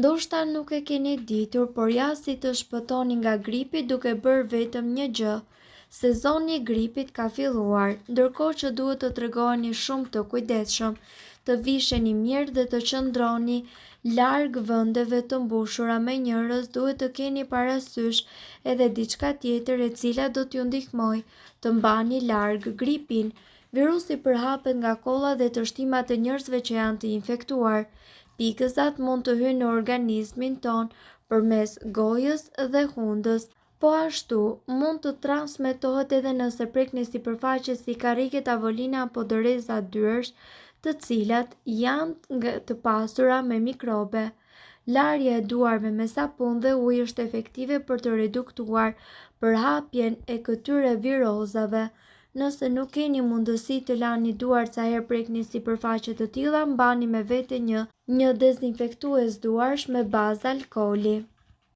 Ndoshta nuk e keni ditur, por ja si të shpëtoni nga gripi duke bërë vetëm një gjë. Sezoni i gripit ka filluar, ndërkohë që duhet të tregoheni shumë të kujdesshëm, të visheni mirë dhe të qëndroni larg vendeve të mbushura me njerëz. Duhet të keni parasysh edhe diçka tjetër e cila do t'ju ndihmojë të mbani larg gripin. Virusi përhapet nga kolla dhe tërshtimat e njerëzve që janë të infektuar. Pikëzat mund të hyjnë në organizmin ton përmes gojës dhe hundës. Po ashtu, mund të transmetohet edhe nëse prekni sipërfaqe si karrige, tavolina apo doreza dyersh, të cilat janë të pasura me mikrobe. Larja e duarve me sapun dhe ujë është efektive për të reduktuar përhapjen e këtyre virozave. Nëse nuk keni mundësi të lani duart sa herë prekni sipërfaqe të tilla, mbani me vete një dezinfektues duarsh me bazë alkooli.